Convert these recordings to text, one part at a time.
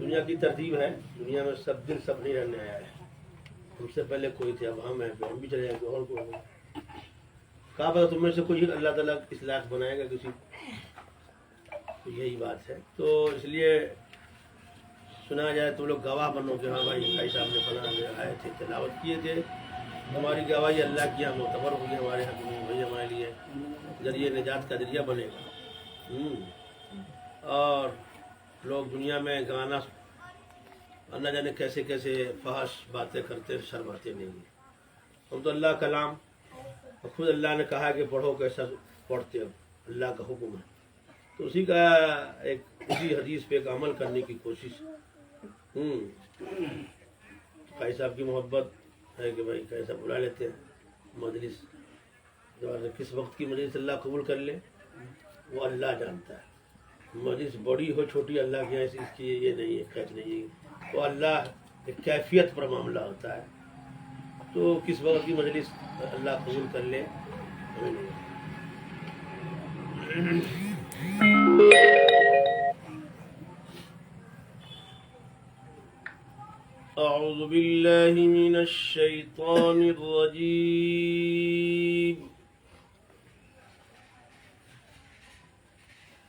दुनिया की तरतीब है, दुनिया में सब दिन सब नहीं रहने आया है। हमसे पहले कोई थे, अब हम हैं, फिर हम भी चले जाएंगे और कोई होगा। कहा पता तुम में से कोई अल्लाह ताला इस लायक बनाएगा किसी, तो यही बात है। तो इसलिए सुना जाए तो लोग गवाह बनो कि हाँ भाई साहब ने बना आए थे, तिलावत किए थे, हमारी गवाही अल्लाह की यहाँ मोतबर होगी हमारे हक में, वही हमारे लिए जरिए निजात का जरिया बनेगा। और लोग दुनिया में गाना न जाने कैसे कैसे फहश बातें करते, शर्माते नहीं। हम तो अल्लाह कलाम, खुद अल्लाह ने कहा कि पढ़ो, कैसा पढ़ते हो, अल्लाह का हुक्म है, तो उसी का उसी हदीस पे एक अमल करने की कोशिश। भाई साहब की मोहब्बत है कि भाई कैसा बुला लेते हैं मजलिस, किस वक्त की मजलिस अल्लाह कबूल कर ले वो अल्लाह जानता है। मजलिस बड़ी हो छोटी अल्लाह के यहाँ इसकी ये नहीं है, कैच नहीं है, वो अल्लाह एक कैफियत पर मामला होता है। तो किस वक्त की मजलिस अल्लाह कबूल कर ले हमें नहीं। अऊज़ु बिल्लाहि मिनश शैतानिर रजीम।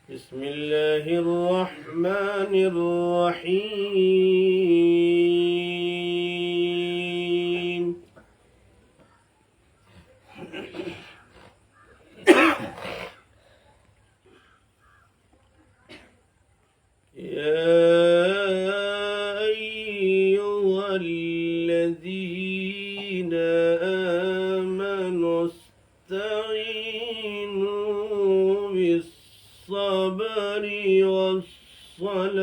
बिस्मिल्लाहिर रहमानिर रहीम। الذين آمنوا استعينوا بالصبر والصلاة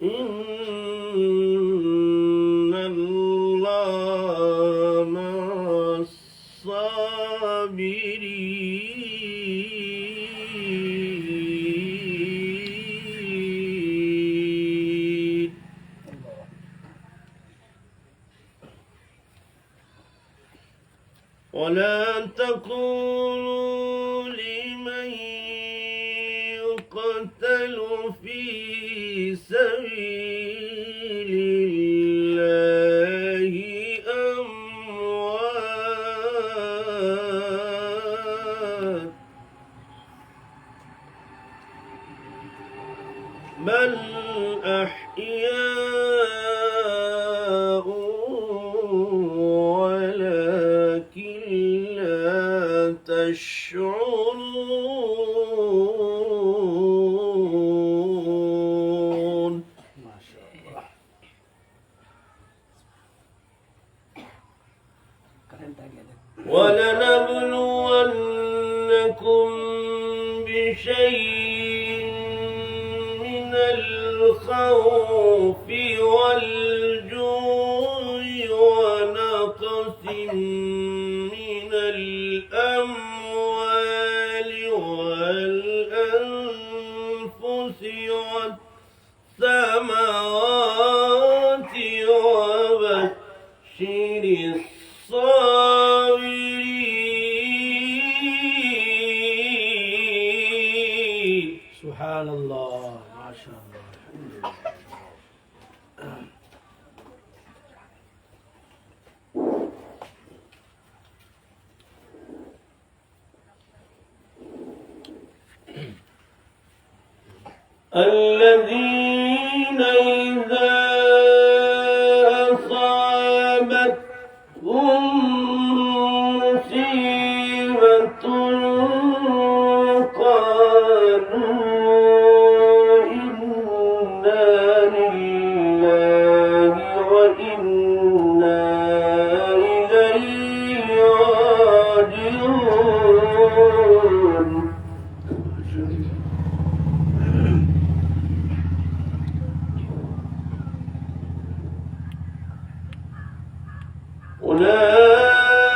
إن الله مع الصابرين. ولا تقولوا لمن يقتل في سبيل الله أموات، بل أحياء ولكن لا تشعرون. ما شاء الله. ولنبلونكم بشيء من الخوف والجوع ونقص من الأموال والأنفس والثمرات وبشر الصابرين. سبحان الله، ما شاء الله. الذين إذا أصابتهم مصيبة قالوا إنا لله وإنا إليه راجعون. أولئك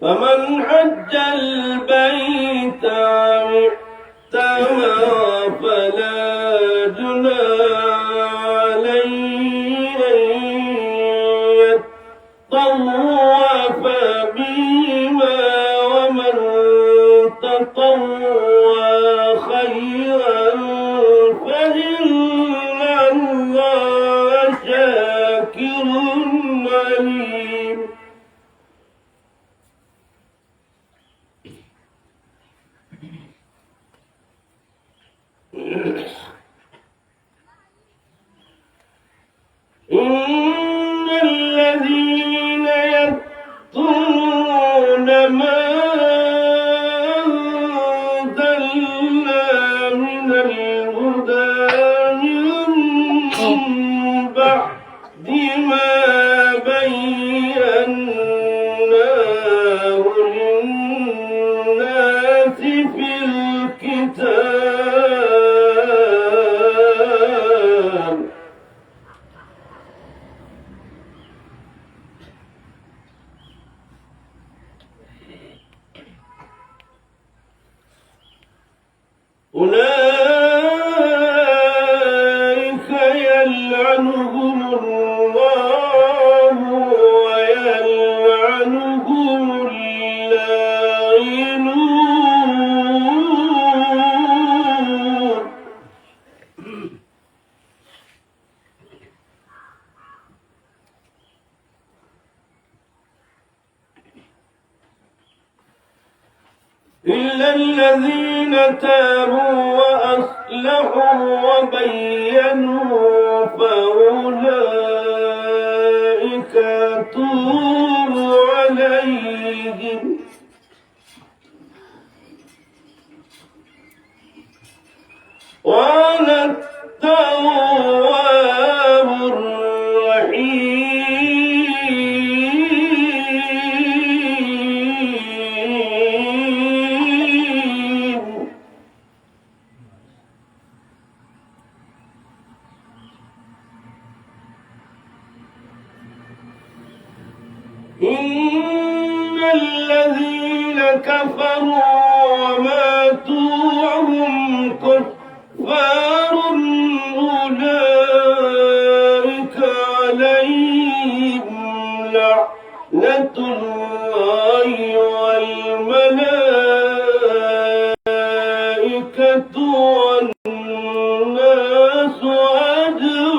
فمن حج البيت واعتمر فلا جناح عليه أن يطوف بهما ومن تطوع خيرا فإن الله شاكر عليم. إن الذين يكتمون ما أنزلنا من الهدى من بعد ما بيناه للناس في الكتاب أولئك يلعنهم الله ويلعنهم اللاعنون. إلا الذين تابوا وأصلحوا وبينوا فأولئك أتوب عليهم وأنا التواب الرحيم. إن الذين كفروا وماتوا وهم كفار أولئك عليهم لعنة الله والملائكة والناس أجمعين.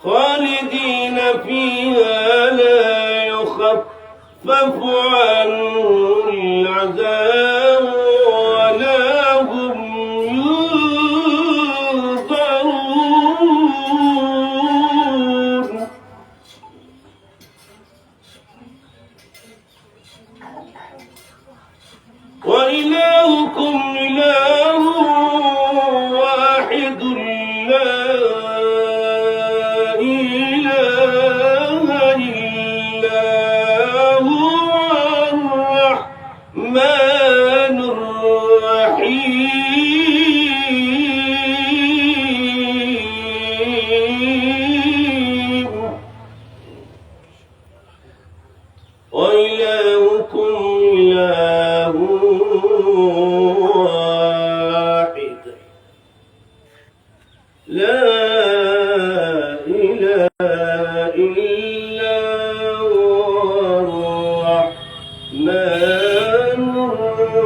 خالدين فيها لا يخفف عنهم العذاب ولا هم ينظرون. وإلهكم إله واحد لا إله إلا هو الرحمن الرحيم. وإلهكم إله واحد لا إله إلا هو الرحمن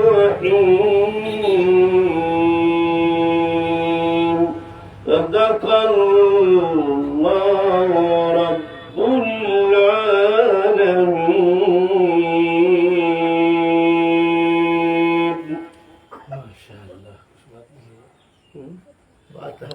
الرحيم. صدق الله رب العالمين. ما شاء الله. बात है